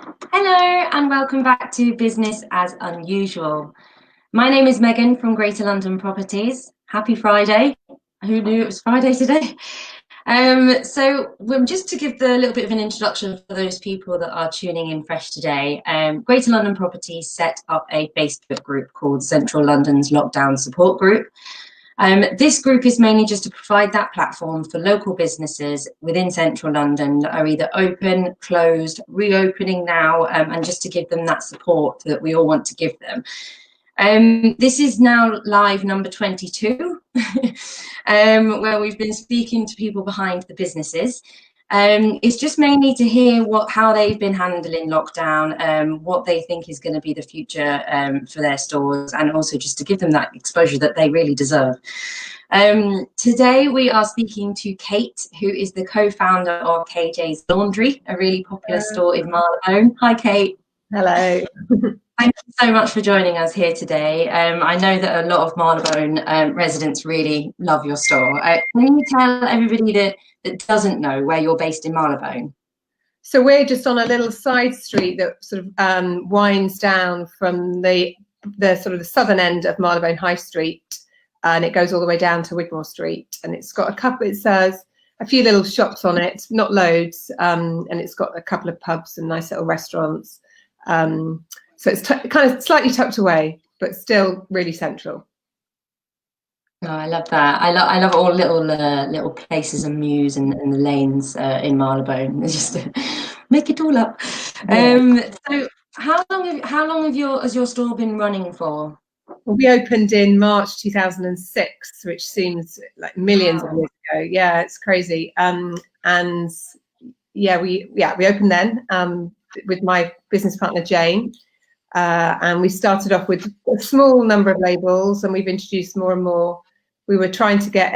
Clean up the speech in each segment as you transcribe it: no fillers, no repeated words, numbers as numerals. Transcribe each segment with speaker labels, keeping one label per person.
Speaker 1: Hello and welcome back to Business as Unusual. My name is Megan from Greater London Properties. Happy Friday. Who knew it was Friday today? Just to give the little bit of an introduction for those people that are tuning in fresh today, Greater London Properties set up a Facebook group called Central London's Lockdown Support Group. This group is mainly just to provide that platform for local businesses within central London that are either open, closed, reopening now, and just to give them that support that we all want to give them. This is now live number 22, where we've been speaking to people behind the businesses. It's just mainly to hear how they've been handling lockdown, what they think is going to be the future for their stores, and also just to give them that exposure that they really deserve. Today we are speaking to Kate, who is the co-founder of KJ's Laundry, a really popular store in Marylebone. Hi, Kate.
Speaker 2: Hello.
Speaker 1: Thank you so much for joining us here today. I know that a lot of Marylebone residents really love your store. Can you tell everybody that doesn't know where you're based in Marylebone?
Speaker 2: So we're just on a little side street that sort of winds down from the sort of the southern end of Marylebone High Street, and it goes all the way down to Wigmore Street. And it's got it says a few little shops on it, not loads, and it's got a couple of pubs and nice little restaurants. So it's kind of slightly tucked away, but still really central.
Speaker 1: Oh, I love that. I love all little places and mews and the lanes in Marylebone. It's just make it all up. So how long has your store been running for?
Speaker 2: Well, we opened in March 2006, which seems like millions of years ago. Yeah, it's crazy. And we opened then with my business partner Jane. And we started off with a small number of labels, and we've introduced more and more. We were trying to get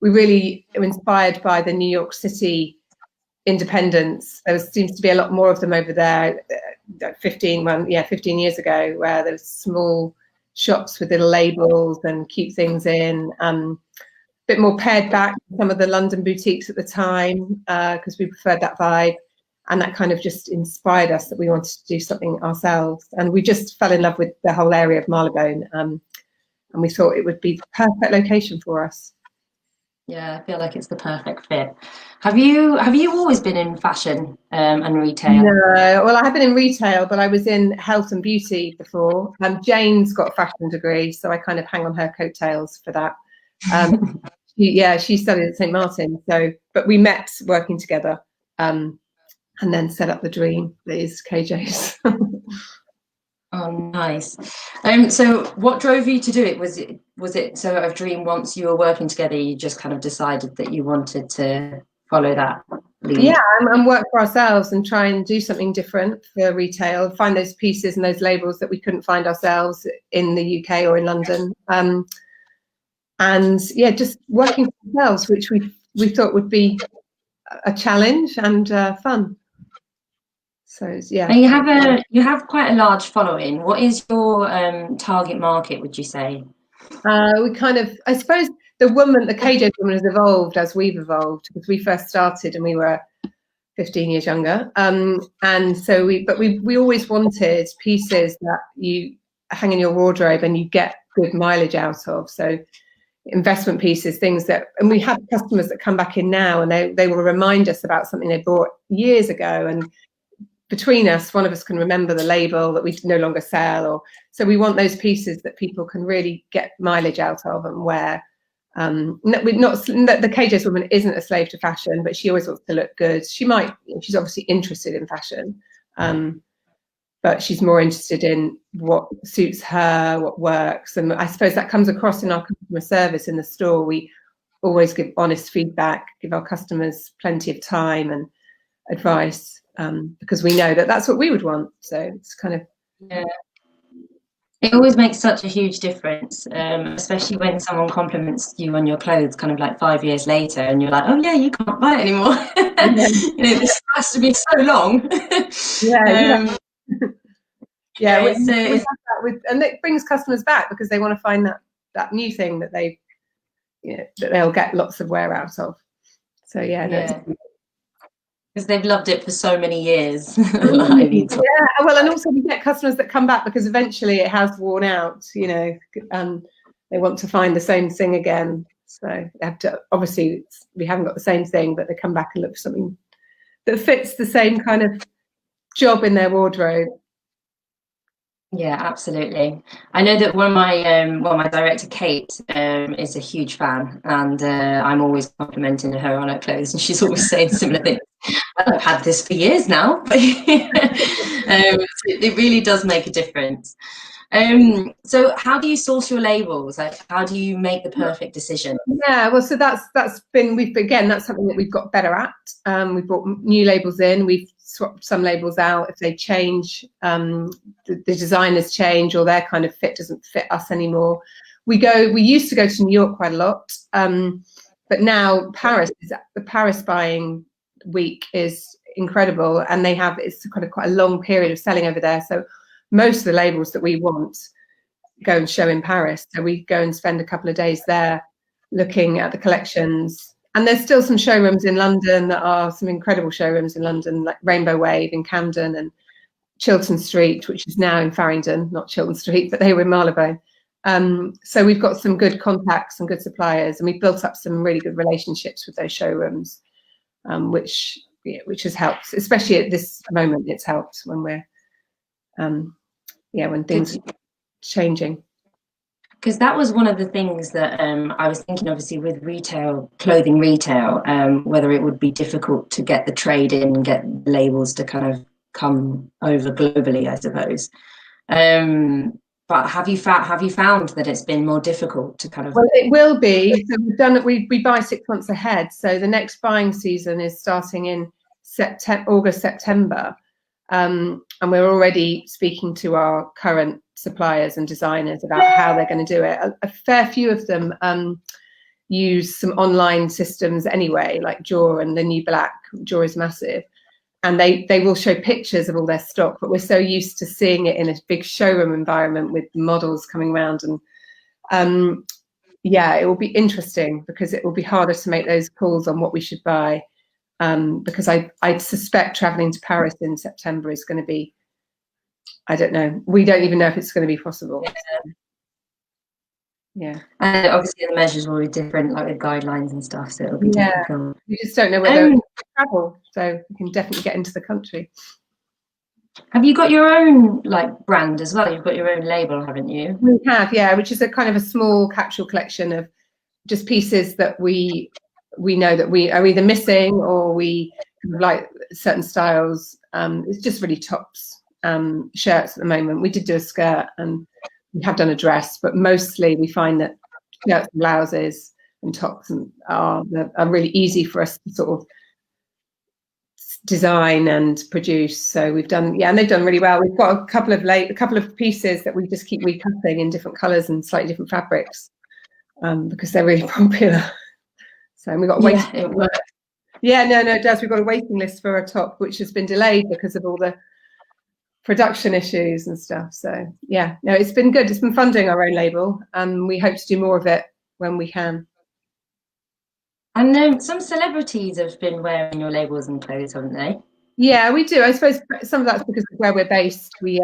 Speaker 2: we really were inspired by the New York City independents. There seems to be a lot more of them over there, 15 years ago, where there's small shops with little labels and keep things in. A bit more pared back from some of the London boutiques at the time, because we preferred that vibe. And that kind of just inspired us that we wanted to do something ourselves. And we just fell in love with the whole area of Marylebone. And we thought it would be the perfect location for us.
Speaker 1: Yeah, I feel like it's the perfect fit. Have you always been in fashion and retail?
Speaker 2: No, well, I have been in retail, but I was in health and beauty before. Jane's got a fashion degree, so I kind of hang on her coattails for that. She studied at St. Martin, but we met working together. And then set up the dream that is KJ's.
Speaker 1: Oh, nice. So what drove you to do it? Was it so a dream once you were working together, you just kind of decided that you wanted to follow that lead?
Speaker 2: Yeah, and work for ourselves and try and do something different for retail, find those pieces and those labels that we couldn't find ourselves in the UK or in London. Just working for ourselves, which we thought would be a challenge and fun. So yeah.
Speaker 1: And you have quite a large following. What is your target market, would you say?
Speaker 2: I suppose the KJ woman has evolved as we've evolved, because we first started and we were 15 years younger. And so we always wanted pieces that you hang in your wardrobe and you get good mileage out of. So investment pieces, and we have customers that come back in now and they will remind us about something they bought years ago, and between us, one of us can remember the label that we no longer sell, so we want those pieces that people can really get mileage out of and wear. The KJ's woman isn't a slave to fashion, but she always wants to look good. She's obviously interested in fashion, but she's more interested in what suits her, what works. And I suppose that comes across in our customer service in the store. We always give honest feedback, give our customers plenty of time and advice, because we know that that's what we would want. So it's kind of...
Speaker 1: Yeah. It always makes such a huge difference, especially when someone compliments you on your clothes kind of like 5 years later and you're like, oh yeah, you can't buy it anymore. This has to be so long.
Speaker 2: And it brings customers back because they want to find that new thing that that they'll get lots of wear out of. So
Speaker 1: Because they've loved it for so many years. I need to.
Speaker 2: Yeah, well, and also we get customers that come back because eventually it has worn out, you know, they want to find the same thing again. So they have to, obviously we haven't got the same thing, but they come back and look for something that fits the same kind of job in their wardrobe.
Speaker 1: Yeah, absolutely. I know that one of my director, Kate, is a huge fan, and I'm always complimenting her on her clothes, and she's always saying similar things. I've had this for years now, but it really does make a difference. So how do you source your labels? Like, how do you make the perfect decision?
Speaker 2: Yeah, well, so that's been that's something that we've got better at. We've brought new labels in. We've swapped some labels out if they change, the designers change, or their kind of fit doesn't fit us anymore. We used to go to New York quite a lot, but now the Paris buying week is incredible, and it's kind of quite a long period of selling over there. So most of the labels that we want go and show in Paris. So we go and spend a couple of days there looking at the collections. And there's still some showrooms in London that are some incredible showrooms in London, like Rainbow Wave in Camden and Chiltern Street, which is now in Farringdon, not Chiltern Street, but they were in Marylebone. So we've got some good contacts and good suppliers, and we've built up some really good relationships with those showrooms, which has helped, especially at this moment. It's helped when we're, when things are changing.
Speaker 1: Because that was one of the things that I was thinking, obviously, with clothing retail, whether it would be difficult to get the trade in and get labels to kind of come over globally, I suppose. But have you found that it's been more difficult to kind of?
Speaker 2: Well, it will be. So we've done it. We buy 6 months ahead. So the next buying season is starting in August, September. And we're already speaking to our current suppliers and designers about how they're going to do it. A fair few of them use some online systems anyway, like Jaw and the New Black. Jaw is massive, and they will show pictures of all their stock, but we're so used to seeing it in a big showroom environment with models coming around. And it will be interesting because it will be harder to make those calls on what we should buy. Because I suspect traveling to Paris in September is going to be, I don't know. We don't even know if it's going to be possible. Yeah.
Speaker 1: And obviously the measures will be different, like with guidelines and stuff, so it'll be difficult.
Speaker 2: We just don't know whether we can travel, so we can definitely get into the country.
Speaker 1: Have you got your own brand as well? You've got your own label, haven't you?
Speaker 2: We have, yeah, which is a kind of a small capsule collection of just pieces that we know that we are either missing or we like certain styles. It's just really tops, shirts at the moment. We did do a skirt and we have done a dress, but mostly we find that shirts and blouses and tops are really easy for us to sort of design and produce. So we've done, and they've done really well. We've got a couple of pieces that we just keep recutting in different colours and slightly different fabrics, because they're really popular. So we've got a waiting
Speaker 1: it works.
Speaker 2: Yeah, no, it does. We've got a waiting list for a top, which has been delayed because of all the production issues and stuff. So yeah, no, it's been good. It's been fun doing our own label, and we hope to do more of it when we can.
Speaker 1: And some celebrities have been wearing your labels and clothes, haven't they?
Speaker 2: Yeah, we do. I suppose some of that's because of where we're based. We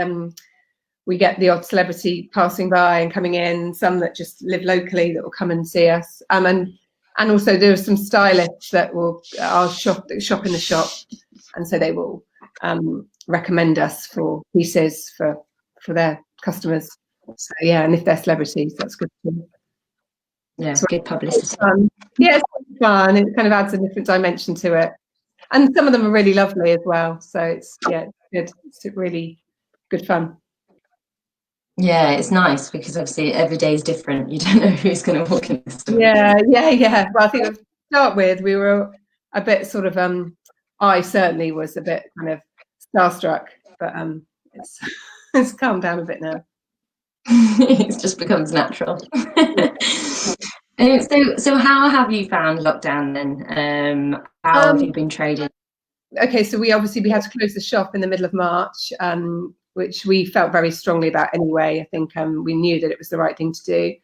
Speaker 2: get the odd celebrity passing by and coming in, some that just live locally that will come and see us. And also there are some stylists that will shop in the shop, and so they will recommend us for pieces for their customers. So yeah, and if they're celebrities, that's good too.
Speaker 1: Yeah, it's good publicity.
Speaker 2: Yeah, it's fun. It kind of adds a different dimension to it, and some of them are really lovely as well. So it's good. It's really good fun.
Speaker 1: Yeah, it's nice because obviously every day is different. You don't know who's going to walk in the store.
Speaker 2: Yeah. Well, I think to start with, we were a bit sort of, I certainly was a bit kind of starstruck, but it's calmed down a bit now.
Speaker 1: It just becomes natural. So how have you found lockdown then? How have you been trading?
Speaker 2: Okay, so we had to close the shop in the middle of March, which we felt very strongly about anyway. I think we knew that it was the right thing to do.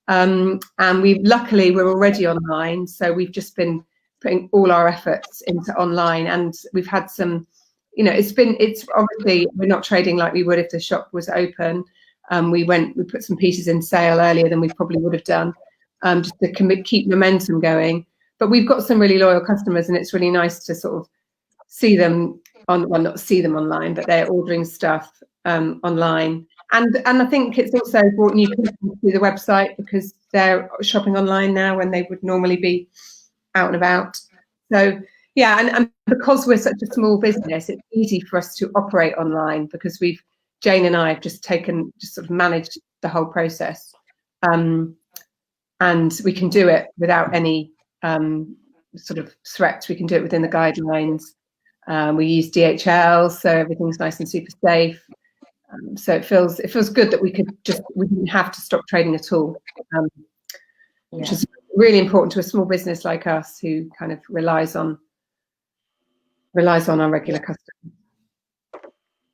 Speaker 2: And luckily we're already online, so we've just been putting all our efforts into online, and we've had some, you know, it's obviously we're not trading like we would if the shop was open. We put some pieces in sale earlier than we probably would have done, just to keep momentum going. But we've got some really loyal customers, and it's really nice to sort of see them not see them online, but they're ordering stuff online. And I think it's also brought new customers to the website because they're shopping online now when they would normally be out and about. So yeah, and because we're such a small business, it's easy for us to operate online because Jane and I have just sort of managed the whole process, and we can do it without any sort of threats. We can do it within the guidelines. We use DHL, so everything's nice and super safe. So it feels good that we didn't have to stop trading at all, which is really important to a small business like us who kind of relies on our regular customers.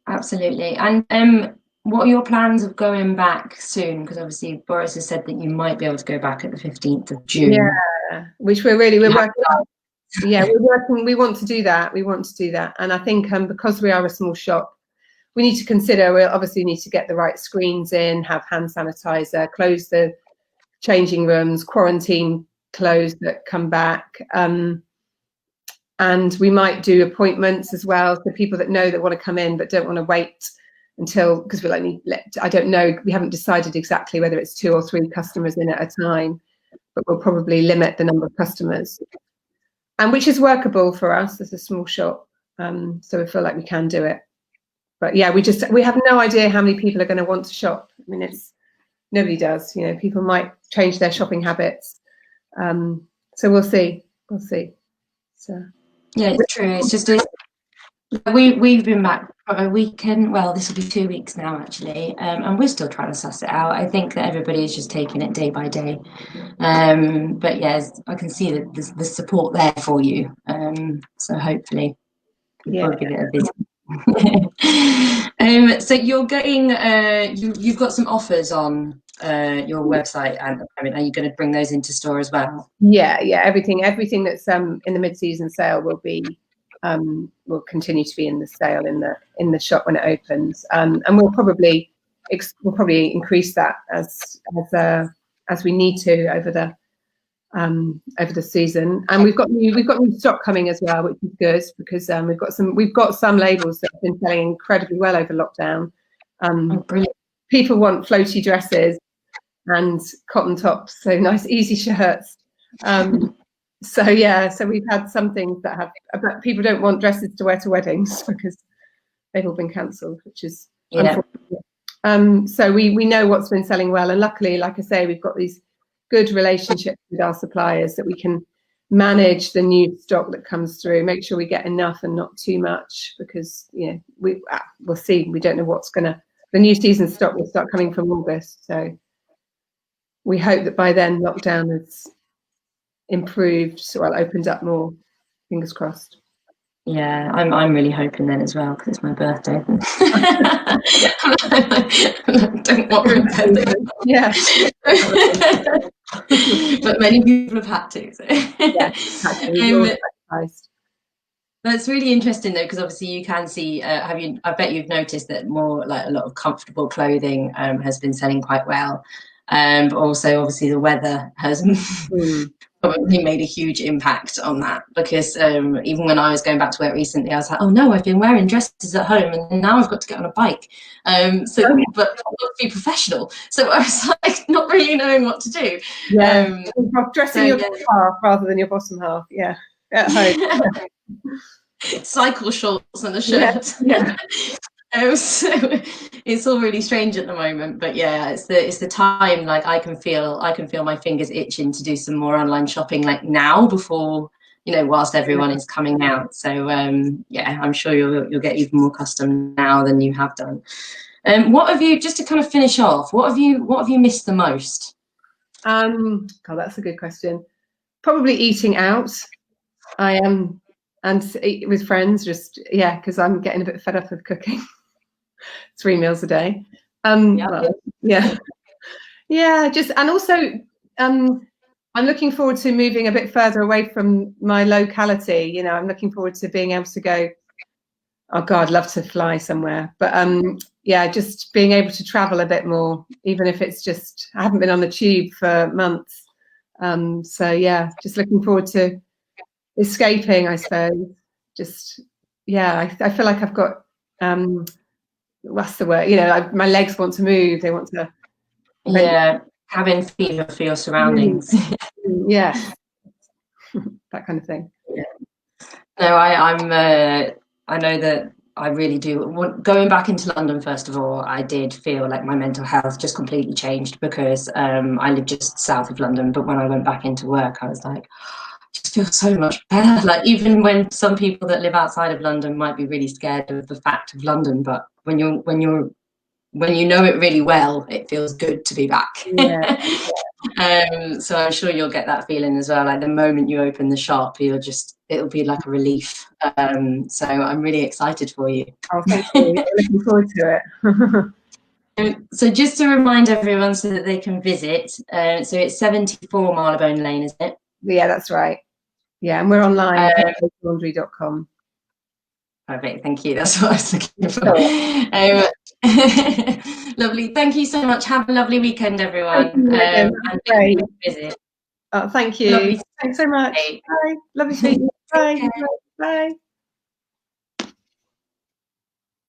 Speaker 1: Absolutely. And what are your plans of going back soon? Because obviously Boris has said that you might be able to go back at the 15th of June.
Speaker 2: Yeah, which we're working on. Yeah, we want to do that. And I think because we are a small shop, we need to consider, we'll obviously need to get the right screens in, have hand sanitizer, close the changing rooms, quarantine clothes that come back. And we might do appointments as well for people that know that want to come in but don't want to wait until, because I don't know, we haven't decided exactly whether it's 2 or 3 customers in at a time, but we'll probably limit the number of customers, and which is workable for us as a small shop. So we feel like we can do it. But yeah, we have no idea how many people are going to want to shop. I mean, nobody does. You know, people might change their shopping habits. So we'll see. So
Speaker 1: yeah, it's true. It's just we've been back for a weekend. Well, this will be 2 weeks now, actually, and we're still trying to suss it out. I think that everybody is just taking it day by day. But yes, I can see that there's the support there for you. So hopefully, we'll give it a visit. So you're getting you've got some offers on your website, and are you going to bring those into store as well?
Speaker 2: Yeah, everything that's in the mid-season sale will continue to be in the sale in the shop when it opens, and we'll probably increase that as we need to over the season. And we've got new stock coming as well, which is good because we've got some labels that have been selling incredibly well over lockdown.
Speaker 1: Brilliant.
Speaker 2: People want floaty dresses and cotton tops, so nice easy shirts. So we've had some things but people don't want dresses to wear to weddings because they've all been cancelled, which is unfortunate. So we know what's been selling well, and luckily, like I say, we've got these good relationships with our suppliers that we can manage the new stock that comes through, make sure we get enough and not too much, because we'll see. We don't know the new season stock will start coming from August, so we hope that by then lockdown has improved, so it opened up more. Fingers crossed.
Speaker 1: Yeah, I'm really hoping then as well, because it's my birthday. Don't want my birthday.
Speaker 2: Yeah.
Speaker 1: But many people have had to. So.
Speaker 2: Yeah, exactly.
Speaker 1: That's really interesting though, because obviously you can see. I bet you've noticed that more like a lot of comfortable clothing has been selling quite well, but also obviously the weather has probably made a huge impact on that, because even when I was going back to work recently, I was like, oh no, I've been wearing dresses at home and now I've got to get on a bike. But I've got to be professional. So I was like not really knowing what to do.
Speaker 2: Yeah, dressing your top half rather than your bottom half. Yeah, at home.
Speaker 1: Cycle shorts and a shirt.
Speaker 2: Yeah.
Speaker 1: So it's all really strange at the moment, but yeah, it's the time. Like I can feel my fingers itching to do some more online shopping, like now, before whilst everyone is coming out. So I'm sure you'll get even more custom now than you have done. What have you, just to kind of finish off, what have you missed the most?
Speaker 2: God, that's a good question. Probably eating out. I am, and with friends, just because I'm getting a bit fed up with cooking. 3 meals a day. Just, and also I I'm looking forward to moving a bit further away from my locality. You know, I'm looking forward to being able to go. Oh God, I'd love to fly somewhere, but yeah, just being able to travel a bit more, even if it's just, I haven't been on the tube for months. So yeah, just looking forward to escaping, I suppose. Just, yeah, I feel like I've got, what's the word? You know, my legs want to move. They want to.
Speaker 1: Yeah, having fever for your surroundings.
Speaker 2: Yeah, that kind of thing.
Speaker 1: Yeah. No, I know that I really do. Going back into London, first of all, I did feel like my mental health just completely changed because I live just south of London. But when I went back into work, I was like, I just feel so much better. Like, even when some people that live outside of London might be really scared of the fact of London, but when you know it really well, it feels good to be back.
Speaker 2: Yeah.
Speaker 1: So I'm sure you'll get that feeling as well. Like the moment you open the shop, it'll be like a relief. So I'm really excited for you.
Speaker 2: Oh, thank you. I'm looking forward to
Speaker 1: it. So just to remind everyone so that they can visit, so it's 74 Marylebone Lane, isn't it?
Speaker 2: Yeah, that's right. Yeah, and we're online, laidback.com.
Speaker 1: Perfect, thank you. That's what I was looking for. Lovely. Thank you so much. Have a lovely weekend, everyone. And
Speaker 2: great.
Speaker 1: Visit.
Speaker 2: Oh, thank you.
Speaker 1: Lovely.
Speaker 2: Thanks so much. Bye. Lovely to meet you. Bye. Bye.